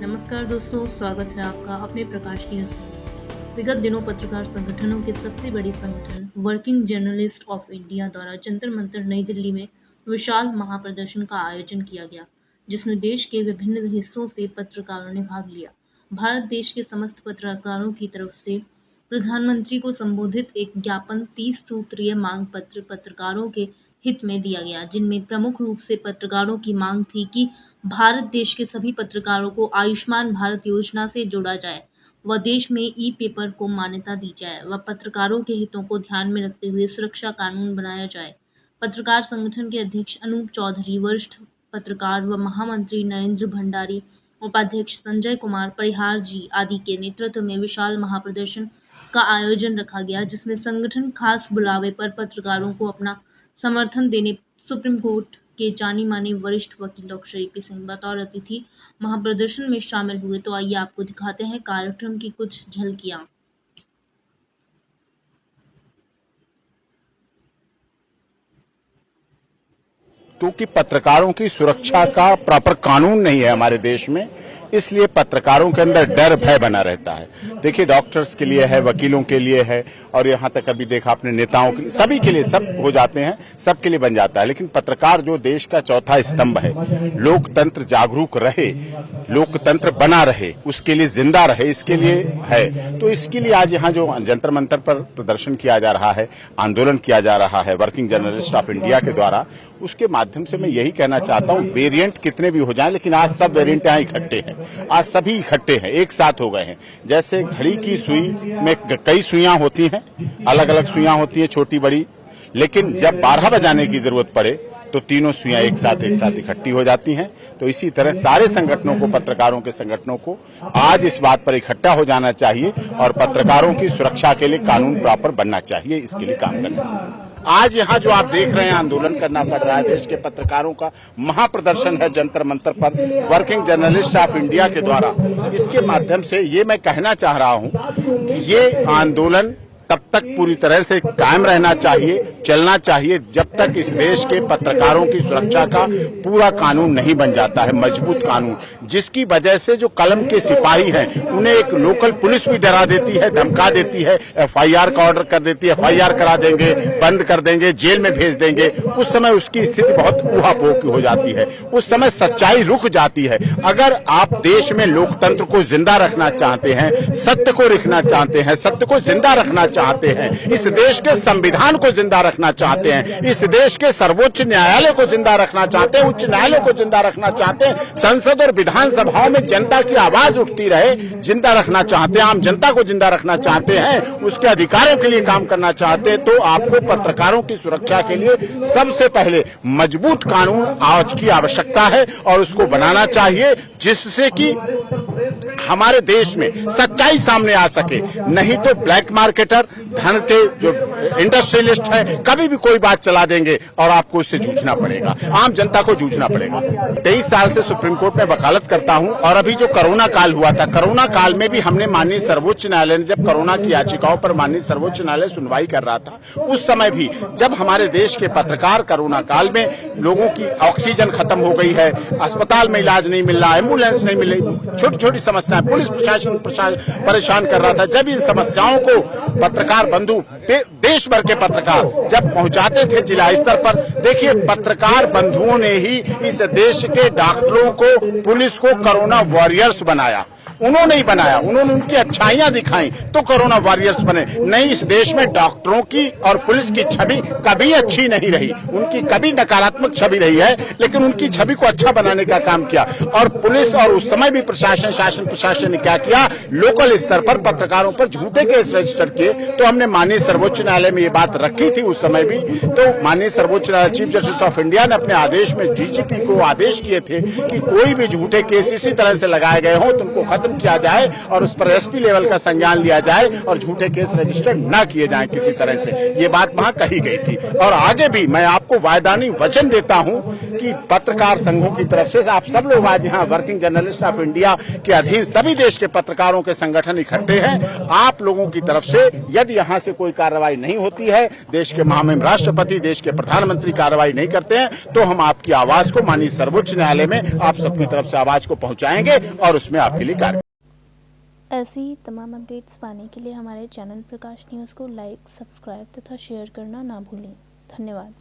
नमस्कार दोस्तों, स्वागत है आपका अपने प्रकाश न्यूज में। विगत दिनों पत्रकार संगठनों के सबसे बड़ी संगठन वर्किंग जर्नलिस्ट ऑफ इंडिया द्वारा जंतर मंतर नई दिल्ली में विशाल महाप्रदर्शन का आयोजन किया गया, जिसमें देश के विभिन्न हिस्सों से पत्रकारों ने भाग लिया। भारत देश के समस्त पत्रकारों की तरफ से प्रधानमंत्री को संबोधित एक ज्ञापन 30 सूत्रीय मांग पत्र पत्रकारों के हित में दिया गया, जिनमें प्रमुख रूप से पत्रकारों की मांग थी कि भारत देश के सभी पत्रकारों को आयुष्मान भारत योजना से जोड़ा जाए व देश में ई पेपर को मान्यता दी जाए व पत्रकारों के हितों को ध्यान में रखते हुए सुरक्षा कानून बनाया जाए। पत्रकार संगठन के अध्यक्ष अनूप चौधरी, वरिष्ठ पत्रकार व महामंत्री नरेंद्र भंडारी, उपाध्यक्ष संजय कुमार परिहार जी आदि के नेतृत्व में विशाल महाप्रदर्शन का आयोजन रखा गया, जिसमें संगठन खास बुलावे पर पत्रकारों को अपना समर्थन देने सुप्रीम कोर्ट के जानी माने वरिष्ठ वकील डॉक्टर ए.पी. सिंह बतौर अतिथि महाप्रदर्शन में शामिल हुए। तो आइए आपको दिखाते हैं कार्यक्रम की कुछ झलकियां। क्योंकि पत्रकारों की सुरक्षा का प्रॉपर कानून नहीं है हमारे देश में, इसलिए पत्रकारों के अंदर डर भय बना रहता है। देखिए, डॉक्टर्स के लिए है, वकीलों के लिए है, और यहाँ तक अभी देखा अपने नेताओं के लिए, सभी के लिए, सब हो जाते हैं, सबके लिए बन जाता है। लेकिन पत्रकार जो देश का चौथा स्तंभ है, लोकतंत्र जागरूक रहे, लोकतंत्र बना रहे, उसके लिए जिंदा रहे, इसके लिए है। तो इसके लिए आज यहाँ जो जंतर मंतर पर प्रदर्शन किया जा रहा है, आंदोलन किया जा रहा है वर्किंग जर्नलिस्ट ऑफ इंडिया के द्वारा, उसके माध्यम से मैं यही कहना चाहता हूँ, वेरिएंट कितने भी हो जाएं, लेकिन आज सब वेरिएंट यहाँ इकट्ठे हैं, आज सभी इकट्ठे हैं, एक साथ हो गए हैं। जैसे घड़ी की सुई में कई सुइयां होती हैं, अलग अलग सुइयां होती हैं, छोटी बड़ी, लेकिन जब 12 बजाने की जरूरत पड़े तो तीनों सुइयां एक साथ इकट्ठी हो जाती हैं। तो इसी तरह सारे संगठनों को, पत्रकारों के संगठनों को आज इस बात पर इकट्ठा हो जाना चाहिए और पत्रकारों की सुरक्षा के लिए कानून प्रॉपर बनना चाहिए, इसके लिए काम करना चाहिए। आज यहाँ जो आप देख रहे हैं आंदोलन करना पड़ रहा है, देश के पत्रकारों का महाप्रदर्शन है जंतर मंतर पर वर्किंग जर्नलिस्ट ऑफ इंडिया के द्वारा। इसके माध्यम से ये मैं कहना चाह रहा हूँ कि ये आंदोलन तब तक पूरी तरह से कायम रहना चाहिए, चलना चाहिए, जब तक इस देश के पत्रकारों की सुरक्षा का पूरा कानून नहीं बन जाता है, मजबूत कानून, जिसकी वजह से जो कलम के सिपाही हैं उन्हें एक लोकल पुलिस भी डरा देती है, धमका देती है, एफआईआर का ऑर्डर कर देती है, एफआईआर करा देंगे, बंद कर देंगे, जेल में भेज देंगे। उस समय उसकी स्थिति बहुत ऊहापोह की हो जाती है, उस समय सच्चाई रुक जाती है। अगर आप देश में लोकतंत्र को जिंदा रखना चाहते हैं, सत्य को रखना चाहते हैं, सत्य को जिंदा रखना चाहते हैं, इस देश के संविधान को जिंदा रखना चाहते हैं, इस देश के सर्वोच्च न्यायालय को जिंदा रखना चाहते हैं, उच्च न्यायालय को जिंदा रखना चाहते हैं, संसद और विधानसभाओं में जनता की आवाज उठती रहे, जिंदा रखना चाहते हैं, आम जनता को जिंदा रखना चाहते हैं, उसके अधिकारों के लिए काम करना चाहते हैं, तो आपको पत्रकारों की सुरक्षा के लिए सबसे पहले मजबूत कानून आज की आवश्यकता है और उसको बनाना चाहिए, जिससे कि हमारे देश में सच्चाई सामने आ सके। नहीं तो ब्लैक मार्केटर, धन के जो इंडस्ट्रियलिस्ट है, कभी भी कोई बात चला देंगे और आपको इससे जूझना पड़ेगा, आम जनता को जूझना पड़ेगा। 23 साल से सुप्रीम कोर्ट में वकालत करता हूं और अभी जो कोरोना काल हुआ था, कोरोना काल में भी हमने माननीय सर्वोच्च न्यायालय ने, जब कोरोना की याचिकाओं पर माननीय सर्वोच्च न्यायालय सुनवाई कर रहा था, उस समय भी जब हमारे देश के पत्रकार कोरोना काल में लोगों की ऑक्सीजन खत्म हो गई है, अस्पताल में इलाज नहीं मिल रहा, एम्बुलेंस नहीं मिल रही, छोटी छोटी समस्याएं, पुलिस प्रशासन परेशान कर रहा था, जब इन समस्याओं को पत्रकार बंधु, देश भर के पत्रकार जब पहुंचाते थे जिला स्तर पर, देखिए पत्रकार बंधुओं ने ही इस देश के डॉक्टरों को, पुलिस को कोरोना वॉरियर्स बनाया। उन्होंने ही बनाया, उन्होंने उनकी अच्छाइयां दिखाई तो कोरोना वॉरियर्स बने। नहीं, इस देश में डॉक्टरों की और पुलिस की छवि कभी अच्छी नहीं रही, उनकी कभी नकारात्मक छवि रही है, लेकिन उनकी छवि को अच्छा बनाने का काम किया। और पुलिस और उस समय भी प्रशासन, शासन प्रशासन ने क्या किया, लोकल स्तर पर पत्रकारों पर झूठे केस रजिस्टर किए। तो हमने माननीय सर्वोच्च न्यायालय में ये बात रखी थी उस समय भी, तो माननीय सर्वोच्च न्यायालय चीफ जस्टिस ऑफ इंडिया ने अपने आदेश में डीजीपी को आदेश किए थे कि कोई भी झूठे केस इसी तरह से लगाए गए हों तो उनको खत्म खत्म किया जाए और उस पर एसपी लेवल का संज्ञान लिया जाए और झूठे केस रजिस्टर न किए जाएं किसी तरह से। ये बात वहां कही गई थी। और आगे भी मैं आपको वायदानी वचन देता हूं कि पत्रकार संघों की तरफ से आप सब लोग आज यहाँ वर्किंग जर्नलिस्ट ऑफ इंडिया के अधीन सभी देश के पत्रकारों के संगठन इकट्ठे हैं। आप लोगों की तरफ से यदि यहाँ से कोई कार्रवाई नहीं होती है, देश के महामहिम राष्ट्रपति, देश के प्रधानमंत्री कार्रवाई नहीं करते हैं, तो हम आपकी आवाज को माननीय सर्वोच्च न्यायालय में आप सबकी तरफ से आवाज को पहुंचाएंगे और उसमें आपके लिए कार्य। ऐसी तमाम अपडेट्स पाने के लिए हमारे चैनल प्रकाश न्यूज़ को लाइक, सब्सक्राइब तथा शेयर करना ना भूलें। धन्यवाद।